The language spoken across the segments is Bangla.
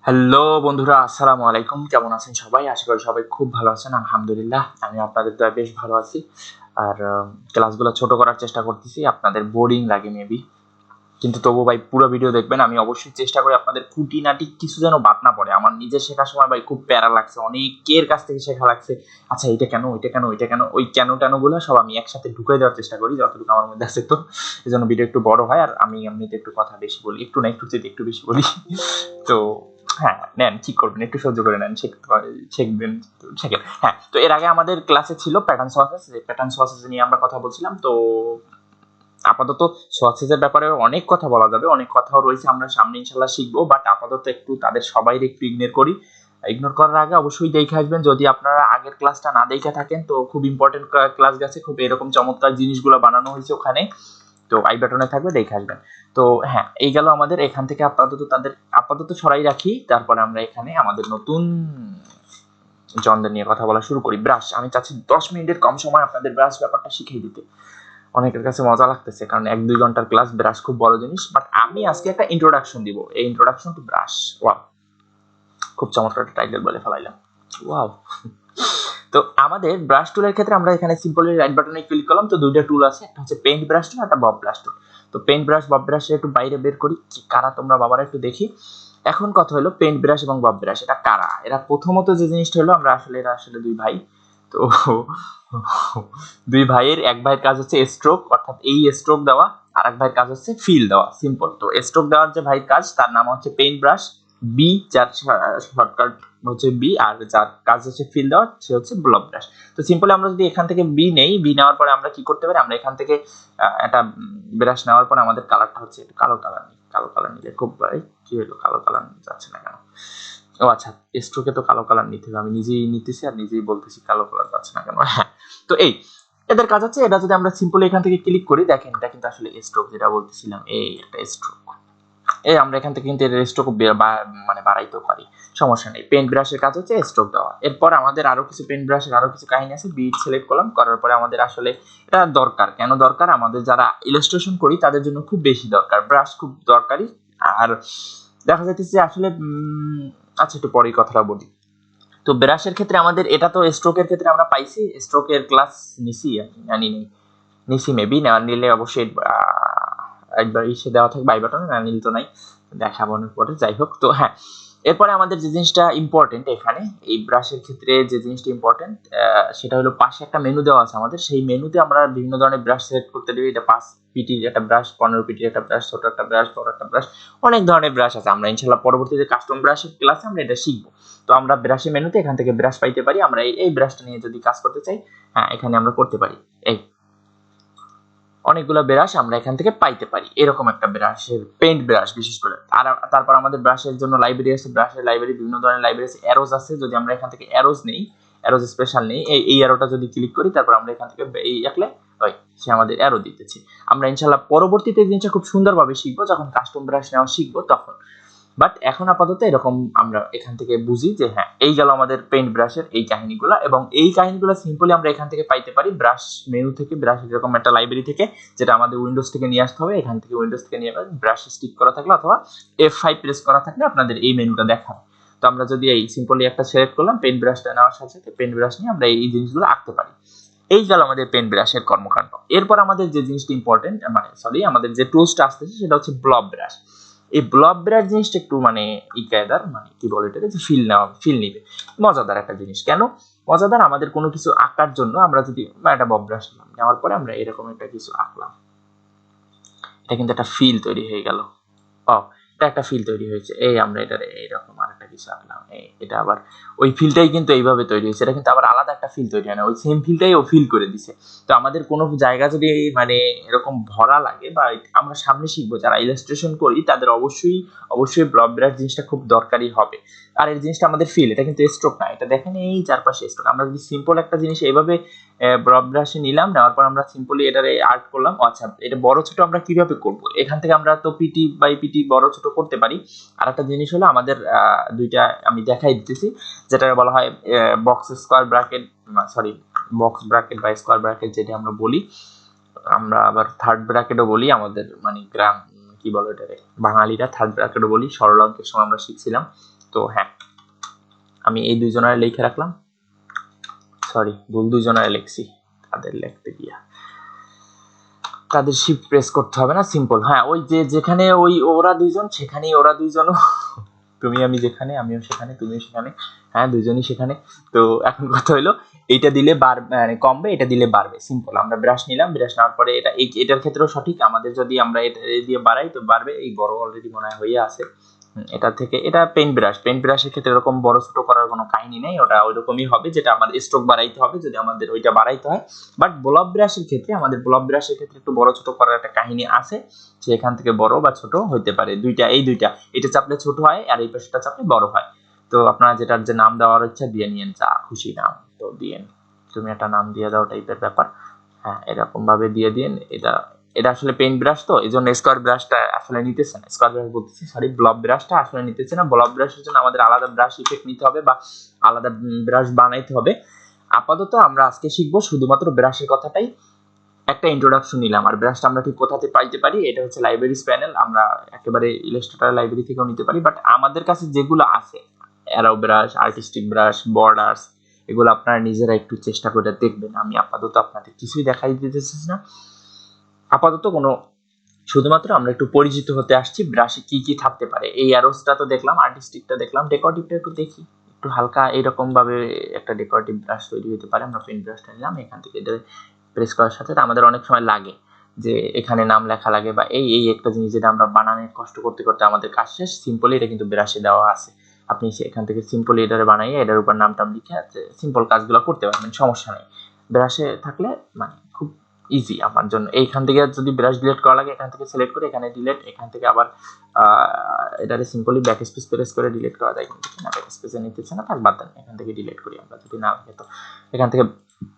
হ্যালো বন্ধুরা, আসসালামু আলাইকুম। কেমন আছেন সবাই? আশা করি সবাই খুব ভালো আছেন। আলহামদুলিল্লাহ আমি আপনাদের দয়ায় বেশ ভালো আছি। আর ক্লাসগুলো ছোট করার চেষ্টা করতেছি। আপনাদের বোরিং লাগে মেবি, কিন্তু তবু ভাই পুরো ভিডিও দেখবেন। আমি অবশ্যই চেষ্টা করি আপনাদের খুঁটিনাটি কিছু যেন বাদ না পড়ে। আমার নিজের শেখার সময় ভাই খুব প্যারা লাগছে, অনেকের কাছ থেকে শেখা লাগছে। আচ্ছা এটা কেন, ওইটা কেন, ওইটা কেন, ওই কেন টেনগুলো সব আমি একসাথে ঢুকাই দেওয়ার চেষ্টা করি যতটুকু আমার মধ্যে আছে। তো এই জন্য ভিডিও একটু বড় হয়, আর আমি এমনিতে একটু কথা বেশি বলি, একটু না একটু চেয়ে একটু বেশি বলি। তো হ্যাঁ, নেন, ঠিক করবেন, একটু সহ্য করে নেন, শিখবেন, শেখেন। হ্যাঁ, তো এর আগে আমাদের ক্লাসে ছিল প্যাটার্ন সোয়াসেস। প্যাটার্ন সোয়াসেস নিয়ে আমরা কথা বলছিলাম। তো আপাতত সোয়াসেসের ব্যাপারে অনেক কথা বলা যাবে, অনেক কথাও রয়েছে, আমরা সামনে ইনশাল্লাহ শিখবো। বাট আপাতত একটু তাদের সবাই একটু ইগনোর করি। ইগনোর করার আগে অবশ্যই দেখে আসবেন, যদি আপনারা আগের ক্লাসটা না দেখে থাকেন তো খুব ইম্পর্টেন্ট ক্লাস গেছে, খুব এরকম চমৎকার জিনিসগুলো বানানো হয়েছে ওখানে। তো আই বাটনে থাকবে, দেখে আসবেন। তো হ্যাঁ, এই গেল আমাদের এখান থেকে আপাতত সরাই রাখি। তারপরে আমরা এখানে আমাদের নতুন জনদের নিয়ে কথা বলা শুরু করি। ব্রাশ, আমি চাচ্ছি 10 মিনিটের কম সময় আপনাদের ব্রাশ ব্যাপারটা শিখিয়ে দিতে। অনেকের কাছে মজা লাগতেছে, কারণ 1-2 ঘন্টার ক্লাস, ব্রাশ খুব বড় জিনিস। বাট আমি আজকে একটা ইন্ট্রোডাকশন দিব, এই ইন্ট্রোডাকশন টু ব্রাশ। ওয়াও, খুব চমৎকার একটা টাইটেল বলে ফেলাইলাম। ওয়াও। তো আমাদের ব্রাশ টুলের ক্ষেত্রে আমরা এখানে সিম্পলি রাইট বাটনে ক্লিক করলাম। তো দুইটা টুল আছে, একটা হচ্ছে পেইন্ট ব্রাশ টুল, একটা বব ব্রাশ টুল। তো পেইন্ট ব্রাশ বব ব্রাশের একটু বাইরে বের করি, কারা তোমরা বাবারা একটু দেখি। এখন কথা হলো পেইন্ট ব্রাশ এবং বব ব্রাশ এটা কারা। এরা প্রথমত যে জিনিসটা হলো, এরা আসলে দুই ভাই। তো দুই ভাইয়ের, এক ভাইয়ের কাজ হচ্ছে স্ট্রোক, অর্থাৎ এই স্ট্রোক দেওয়া, আর এক ভাইয়ের কাজ হচ্ছে ফিল দেওয়া। সিম্পল। তো স্ট্রোক দেওয়ার যে ভাইয়ের কাজ, তার নাম হচ্ছে পেইন্ট ব্রাশ বি, যার শর্টকাট হচ্ছে বি, আর যার কাজ হচ্ছে ফিল দেওয়া সে হচ্ছে ব্লব ব্রাশ। তো সিম্পলি আমরা যদি এখান থেকে বি নেই, বি নেওয়ার পরে আমরা কি করতে পারি, আমরা এখান থেকে একটা ব্রাশ নেওয়ার পরে আমাদের কালারটা হচ্ছে কালো কালার। কালো কালার নিলে খুব ভাই কি হলো, কালো কালার যাচ্ছে না কেন? ও আচ্ছা, স্ট্রোকে তো কালো কালার নিতে হবে, আমি নিজেই নিতেছি আর নিজেই বলতেছি কালো কালার যাচ্ছে না কেন। হ্যাঁ, তো এই এদের কাজ হচ্ছে, এটা যদি আমরা সিম্পলি এখান থেকে ক্লিক করি, দেখেন এটা কিন্তু আসলে স্ট্রোক, যেটা বলতেছিলাম, এই একটা স্ট্রোক। আমরা এখান থেকে কিন্তু এর স্ট্রোক মানে বাড়াইতেও পারি, সমস্যা নেই। পেইন্ট ব্রাশের কাজ হচ্ছে স্ট্রোক দেওয়া। এরপর আমাদের আরো কিছু পেইন্ট ব্রাশের আরো কিছু কাহিনী আছে। বিট সিলেক্ট করলাম, করার পরে আমাদের আসলে এটা দরকার, কেন দরকার, আমাদের যারা ইলাস্ট্রেশন করি তাদের জন্য খুব বেশি দরকার, ব্রাশ খুব দরকারি। আর দেখা যাচ্ছে আসলে আচ্ছা, একটু পরেই কথাটা বলি। তো ব্রাশের ক্ষেত্রে আমাদের, এটা তো স্ট্রোকের ক্ষেত্রে আমরা পাইছি, স্ট্রোকের ক্লাস নিছি, জানি নেই, নিছি মেবি, নেওয়ার নিলে অবশ্যই একবার ইসে দেওয়া থাকবে আই বাটনে, না নিল তো নাই, দেখাবোর পরে। যাই হোক, তো হ্যাঁ, এরপরে আমাদের যে জিনিসটা ইম্পর্টেন্ট এখানে, এই ব্রাশের ক্ষেত্রে যে জিনিসটা ইম্পর্টেন্ট, সেটা হলো পাশে একটা মেনু দেওয়া আছে আমাদের। সেই মেনুতে আমরা বিভিন্ন ধরনের ব্রাশ সিলেক্ট করতে দিই। এটা 5 পিটির একটা ব্রাশ, 15 পিটির একটা ব্রাশ, ছোট একটা ব্রাশ, বড় একটা ব্রাশ, অনেক ধরনের ব্রাশ আছে। আমরা ইনশাল্লাহ পরবর্তীতে কাস্টম ব্রাশের ক্লাসে আমরা এটা শিখবো। তো আমরা ব্রাশের মেনুতে এখান থেকে ব্রাশ পাইতে পারি। আমরা এই ব্রাশটা নিয়ে যদি কাজ করতে চাই, হ্যাঁ, এখানে আমরা করতে পারি। এই অনেকগুলো ব্রাশ আমরা এখান থেকে পাইতে পারি, এরকম একটা ব্রাশের পেইন্ট ব্রাশ বিশেষ করে। আর তারপর আমাদের ব্রাশের জন্য লাইব্রেরি আছে, ব্রাশের লাইব্রেরি, বিভিন্ন ধরনের লাইব্রেরি আছে। অ্যারোজ আছে, যদি আমরা এখান থেকে অ্যারোজ নেই, অ্যারোজ স্পেশাল নেই, এই অ্যারোটা যদি ক্লিক করি, তারপর আমরা এখান থেকে এই আঁকলে ওই সে আমাদের অ্যারো দিতেছে। আমরা ইনশাআল্লাহ পরবর্তীতে জিনিসটা খুব সুন্দরভাবে শিখবো, যখন কাস্টম ব্রাশ নেওয়া শিখবো তখন। বাট এখন আপাতত এরকম আমরা এখান থেকে বুঝি যে হ্যাঁ, এই গেল আমাদের পেইন্ট ব্রাশের এই কাহিনীগুলো। এবং এই কাহিনীগুলো সিম্পলি আমরা এখান থেকে পাইতে পারি ব্রাশ মেনু থেকে, ব্রাশ এরকম একটা লাইব্রেরি থেকে, যেটা আমাদের উইন্ডোজ থেকে নিয়ে আসতে হবে। এখান থেকে উইন্ডোজ থেকে নিয়ে ব্রাশ স্টিক করা থাকলে অথবা F5 প্রেস করা থাকলে আপনাদের এই মেনুটা দেখাবে। তো আমরা যদি এই সিম্পলি একটা সিলেক্ট করলাম, পেইন্ট ব্রাশটা নেওয়ার সাথে সাথে পেইন্ট ব্রাশ নিয়ে আমরা এই জিনিসগুলো আঁকতে পারি। এই গেল আমাদের পেইন্ট ব্রাশের কর্মকাণ্ড। এরপর আমাদের যে জিনিসটা ইম্পর্টেন্ট, মানে সরি, আমাদের যে টুলসটা আসতেছে সেটা হচ্ছে ব্লব ব্রাশ। এই ব্লব ব্রাশ জিনিসটা একটু মানে ইকায়দার, মানে কি বলে এটাকে, যে ফিল নিবে, মজাদার একটা জিনিস। কেন মজাদার? আমাদের কোনো কিছু আঁকার জন্য আমরা যদি একটা বব ব্রাশ নিলাম, নেওয়ার পরে আমরা এরকম একটা কিছু আঁকলাম, এটা কিন্তু একটা ফিল তৈরি হয়ে গেল। ও, এটা একটা ফিল তৈরি হয়েছে। এই আমরা এটা এইরকম আর একটা কিছু আঁকলাম, এটা আবার ওই ফিলটাই কিন্তু এইভাবে তৈরি হয়েছে, এটা কিন্তু আবার আলাদা একটা ফিল তৈরি হয় না, ওই সেম ফিলটাই ও ফিল করে দিছে। তো আমাদের কোনো জায়গা যদি মানে এরকম ভরা লাগে, বা আমরা সামনে শিখবো, যারা ইলাস্ট্রেশন করি তাদের অবশ্যই ব্লব ব্রাশ জিনিসটা খুব দরকারি হবে। আর এই জিনিসটা আমাদের ফিল, এটা কিন্তু স্ট্রোক না, এটা দেখেন এই চারপাশে স্ট্রোক। আমরা যদি সিম্পল একটা জিনিস এইভাবে ব্লব ব্রাশে নিলাম, নেওয়ার পর আমরা সিম্পলি এটারে আর্ট করলাম। আচ্ছা, এটা বড় ছোট আমরা কিভাবে করব? এখান থেকে আমরা তো পিটি বাই পিটি বড় ছোট করতে পারি। আর একটা জিনিস হলো, আমাদের দুইটা আমি দেখাই দিতেছি, যেটা বলা হয় box square bracket, sorry, box bracket বা স্কোয়ার ব্র্যাকেট যেটা আমরা বলি। আমরা আবার থার্ড ব্র্যাকেটও বলি, আমাদের মানে গ্রাম কি বলে এটারে, বাঙালিরা থার্ড ব্র্যাকেটও বলি, সরল অঙ্কের সময় আমরা শিখছিলাম। তো তো হ্যাঁ, আমি এই দুইজনের লিখে রাখলাম, সরি ভুল দুইজনের লিখছি, তাদের লিখতে গিয়া তাদের শিফট প্রেস করতে হবে না, সিম্পল। হ্যাঁ, ওই যে যেখানে ওই ওরা দুইজন সেখানেই ওরা দুইজনও, তুমি আমি যেখানে, আমিও সেখানে, তুমিও সেখানে, হ্যাঁ দুইজনই সেখানে। তো এখন কথা হলো এইটা দিলে মানে কমবে, এটা দিলে বাড়বে, সিম্পল। আমরা ব্রাশ নিলাম, ব্রাশ নেওয়ার পরে এটার ক্ষেত্রেও সঠিক, আমাদের যদি আমরা এটা দিয়ে বাড়াই তো বাড়বে। এই বড় অলরেডি মনে হয় হয়ে আছে। এটা থেকে এটা পেইন্ট ব্রাশের ক্ষেত্রে এরকম বড় ছোট করার কোনো কাহিনী নেই, ওটা ওইরকমই হবে, যেটা আমাদের স্ট্রোক বাড়াইতে হবে যদি আমাদের ওইটা বাড়াইতে হয়। বাট ব্লব ব্রাশের ক্ষেত্রে একটু বড় ছোট করার একটা কাহিনী আছে, যে এখান থেকে বড় বা ছোট হইতে পারে, এই দুইটা, এটা চাপলে ছোট হয় আর এই পাশটা চাপলে বড় হয়। তো আপনারা যেটার যে নাম দেওয়ার ইচ্ছা দিয়ে নিয়েন, যা খুশি নাম তো দিয়েন, তুমি একটা নাম দিয়ে দাও টাইপের ব্যাপার। হ্যাঁ, এরকম ভাবে দিয়ে দিন। এটা আসলে পেইন্ট ব্রাশ, তো এই জন্য স্কোয়ার ব্রাশটা আসলে নিতেছে না, স্কোয়ার ব্রাশ বলতেছি, সরি ব্লব ব্রাশটা আসলে নিতেছে না। ব্লব ব্রাশের জন্য আমাদের আলাদা ব্রাশ ইফেক্ট নিতে হবে বা আলাদা ব্রাশ বানাইতে হবে। আপাতত আমরা আজকে শিখবো শুধুমাত্র ব্রাশের কথাটাই, একটা ইন্ট্রোডাকশন নিলাম। আর ব্রাশটা আমরা ঠিক কোথাতে পাইতে পারি, এটা হচ্ছে লাইব্রেরিজ প্যানেল, আমরা একেবারে ইলাস্ট্রেটর লাইব্রেরি থেকেও নিতে পারি। বাট আমাদের কাছে যেগুলো আছে, arrow brush, artistic brush, borders, এগুলো আপনারা নিজেরা একটু চেষ্টা করে দেখবেন। আমি আপাতত আপনাদের কিছুই দেখাই দিতেছি না, আপাতত কোনো, শুধুমাত্র আমরা একটু পরিচিত হতে আসছি ব্রাশে কি কি থাকতে পারে। এই অ্যারোসটা তো দেখলাম, আর্টিস্টিকটা দেখলাম, ডেকোরেটিভটা একটু দেখি, একটু হালকা এরকম ভাবে একটা ডেকোরেটিভ ব্রাশ তৈরি হতে পারে। আমরা পেন ব্রাশটা নিলাম, এখান থেকে এটা প্রেস করার সাথে আমাদের অনেক সময় লাগে যে এখানে নাম লেখা লাগে বা এই একটা জিনিস যেটা আমরা বানানোর কষ্ট করতে করতে আমাদের কাজ শেষ, সিম্পলি এটা কিন্তু ব্রাশে দেওয়া আছে। আপনি এখান থেকে সিম্পলি এটারে বানাইয়ে এটার উপর নাম টাম লিখে সিম্পল কাজগুলো করতে পারবেন, সমস্যা নেই। ব্রাশে থাকলে মানে খুব ইজি আমার জন্য। এইখান থেকে যদি ব্রাশ ডিলিট করা লাগে, এখান থেকে সিলেক্ট করে এখানে ডিলিট, এখান থেকে আবার এটারে সিম্পলি ব্যাক স্পেস প্রেস করে ডিলিট করা যায়, কিন্তু না ব্যাক স্পেসে নিতেছে না, থাক বাদ দেন, এখান থেকে ডিলিট করি আমরা যদি না লাগে। তো এখান থেকে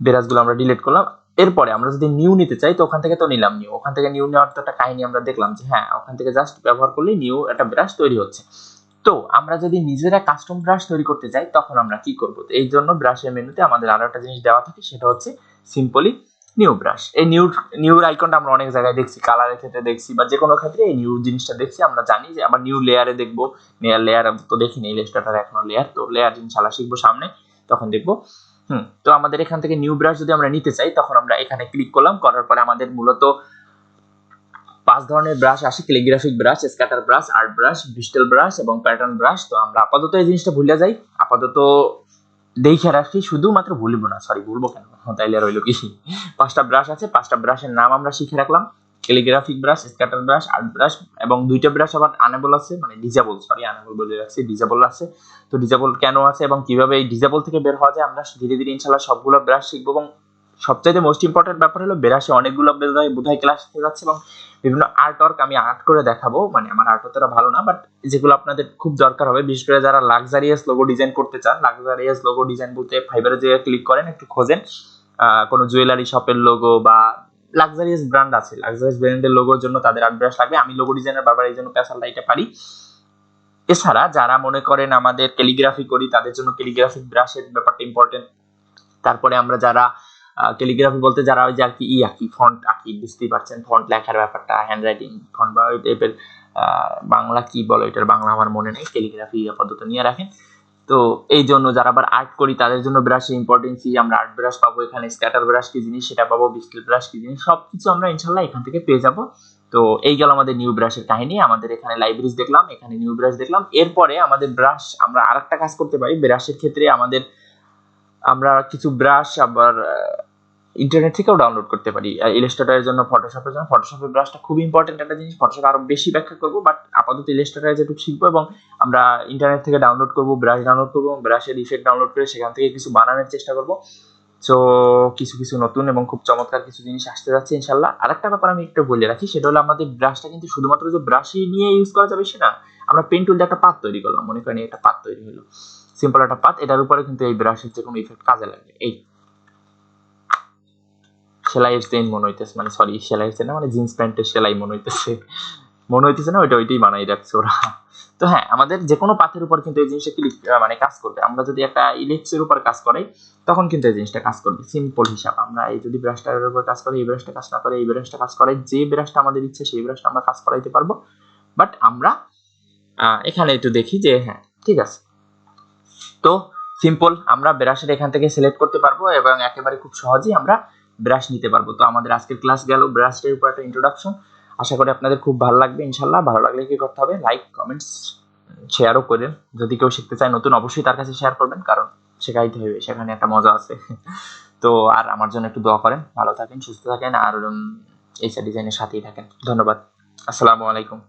ব্রাশগুলো আমরা ডিলিট করলাম। এরপরে আমরা যদি নিউ নিতে চাই তো ওখান থেকে তো নিলাম নিউ, ওখান থেকে নিউ নেওয়ার তো একটা কাহিনী আমরা দেখলাম যে হ্যাঁ ওখান থেকে জাস্ট ব্যবহার করলেই নিউ একটা ব্রাশ তৈরি হচ্ছে। তো আমরা যদি নিজেরা কাস্টম ব্রাশ তৈরি করতে চাই তখন আমরা কি করব? তো এই জন্য ব্রাশের মেনুতে আমাদের আরো একটা জিনিস দেওয়া থাকে, সেটা হচ্ছে সিম্পলি নিউ ব্রাশ। এই নিউর আইকনটা আমরা অনেক জায়গায় দেখছি, কালারের ক্ষেত্রে দেখছি বা যে কোনো ক্ষেত্রে এই নিউ জিনিসটা দেখছি, আমরা জানি যে আবার নিউ লেয়ারে দেখবো। লেয়ার তো দেখিনি, ইলাস্ট্রেটর এখনো লেয়ার, তো লেয়ার ইনশাআল্লাহ শিখবো সামনে, তখন দেখবো। তো আমাদের এখান থেকে নিউ ব্রাশ যদি আমরা নিতে চাই তখন আমরা এখানে ক্লিক করলাম, করার পরে আমাদের মূলত 5 ধরনের ব্রাশ আসে, calligraphic brush, scatter brush, art brush, bristle brush এবং প্যাটার্ন ব্রাশ। তো আমরা আপাতত এই জিনিসটা ভুলে যাই, আপাতত দেখে রাখি, শুধুমাত্র ভুলবো না, সরি ভুলবো কেন, তাইলে আর হইলো কি, 5টা ব্রাশ আছে, 5টা ব্রাশের নাম আমরা শিখে রাখলাম, calligraphic brush, scatter brush, art brush, এবং 2টা ব্রাশ আবার আনেবল আছে, মানে ডিজেবল, সরি আনেবল বলে রাখছি, ডিজেবল আছে। তো ডিজেবল কেন আছে এবং কিভাবে এই ডিজেবল থেকে বের হওয়া যায় আমরা ধীরে ধীরে ইনশাআল্লাহ সবগুলো ব্রাশ শিখবো। এবং সবচাইতে মোস্ট ইম্পর্টেন্ট ব্যাপার হলো ব্রাশে অনেকগুলো বোধহয় ক্লাস হয়ে যাচ্ছে এবং বিভিন্ন আর্ট ওয়ার্ক আমি আর্ট করে দেখাবো, মানে আমার আর্ট অতটা ভালো না, বাট যেগুলো আপনাদের খুব দরকার হবে, বিশেষ করে যারা লাক্সারিয়াস লোগো ডিজাইন করতে চান। লাক্সারিয়াস লোগো ডিজাইন বলতে ফাইবারে যে ক্লিক করেন, একটু খোঁজেন কোনো জুয়েলারি শপের লোগো বা লাক্সারিয়াস ব্র্যান্ড আছে, লাক্সারিয়াস ব্র্যান্ডের লোগোর জন্য তাদের আর্ট ব্রাশ লাগবে। আমি লোগো ডিজাইনার বারবার এই জন্য পেশালটা এটা পারি। এছাড়া যারা মনে করেন আমাদের ক্যালিগ্রাফি করি তাদের জন্য ক্যালিগ্রাফিক ব্রাশের ব্যাপারটা ইম্পর্টেন্ট। তারপরে আমরা যারা ক্যালিগ্রাফি বলতে যারা ওই যে আর কি আঁকি, ফন্ট আঁকি, বুঝতেই পারছেন, ফন্ট লেখার ব্যাপারটা, হ্যান্ড রাইটিং ফন্ট বা ওই টাইপের, বাংলা কি বলো এটার বাংলা আমার মনে নেই, ক্যালিগ্রাফি আপাতত নিয়ে রাখেন। তো এই জন্য যারা আবার আর্ট করি তাদের জন্য ব্রাশের ইম্পর্টেন্সি, আমরা আর্ট ব্রাশ পাবো এখানে, স্ক্যাটার ব্রাশ কি জিনিস সেটা পাবো, বিস্টেল ব্রাশ কি জিনিস, সবকিছু আমরা ইনশাল্লাহ এখান থেকে পেয়ে যাবো। তো এই গেল আমাদের নিউ ব্রাশের কাহিনী। আমাদের এখানে লাইব্রেরিজ দেখলাম, এখানে নিউ ব্রাশ দেখলাম। এরপরে আমাদের ব্রাশ, আমরা আরেকটা কাজ করতে পারি ব্রাশের ক্ষেত্রে, আমরা কিছু ব্রাশ আবার ইন্টারনেট থেকেও ডাউনলোড করতে পারি। ইলাস্ট্রেটরের জন্য, ফটোশপের ব্রাশটা খুব ইম্পর্টেন্ট একটা জিনিস, ফটোশপ আরো বেশি ব্যাখ্যা করবো, বাট আপাতত ইলাস্ট্রেটরে যেটুকু শিখবো এবং আমরা ইন্টারনেট থেকে ডাউনলোড করবো, ব্রাশ ডাউনলোড করবো, ব্রাশের ইফেক্ট ডাউনলোড করে সেখান থেকে কিছু বানানোর চেষ্টা করবো। সো কিছু নতুন এবং খুব চমৎকার কিছু জিনিস আসতে যাচ্ছে ইনশাল্লাহ। আরেকটা ব্যাপার আমি একটু বলে রাখি, সেটা হলো আমাদের ব্রাশটা কিন্তু শুধুমাত্র যে ব্রাশই নিয়ে ইউজ করা যাবে সেটা, আমরা পেন টুল দিয়ে একটা পাত তৈরি করলাম, মনে করেন একটা পাত তৈরি হলো, সিম্পল একটা পাত, এটার উপরে কিন্তু এই ব্রাশের যে কোনো ইফেক্ট কাজে লাগবে। এই সেলাইয়ের চেইন মনে হইতেছে, মানে সরি সেলাইয়ের চেইন না, মানে জিন্স প্যান্টের সেলাই মনে হইতেছে না, ওইটাই বানাই রাখছে ওরা। তো হ্যাঁ, আমাদের যে কোনো পাথের উপর কিন্তু এই জিনিসটা ক্লিক মানে কাজ করবে। আমরা যদি একটা ইলিপসের উপর কাজ করাই তখন কিন্তু এই জিনিসটা কাজ করবে, সিম্পল হিসাব। আমরা এই যদি ব্রাশটার উপর কাজ করি, এই ব্রাশটা কাজ না করে এই ব্রাশটা কাজ করাই, যে ব্রাশটা আমাদের ইচ্ছে সেই ব্রাশটা আমরা কাজ করাইতে পারবো। বাট আমরা এখানে একটু দেখি যে হ্যাঁ ঠিক আছে, তো সিম্পল, আমরা ব্রাশের এখান থেকে সিলেক্ট করতে পারবো এবং একেবারে খুব সহজেই আমরা ব্রাশ নিতে পারবো। তো আমাদের আজকের ক্লাস গেল ব্রাশের উপর একটা ইন্ট্রোডাকশন। আশা করি আপনাদের খুব ভালো লাগবে ইনশাল্লাহ। ভালো লাগলে কি করতে হবে, লাইক কমেন্টস শেয়ারও করেন। যদি কেউ শিখতে চায় নতুন, অবশ্যই তার কাছে শেয়ার করবেন, কারণ শেখাইতে হবে, সেখানে একটা মজা আছে। তো আর আমার জন্য একটু দোয়া করেন। ভালো থাকেন, সুস্থ থাকেন, আর এই ডিজাইনের সাথেই থাকেন। ধন্যবাদ। আসসালামু আলাইকুম।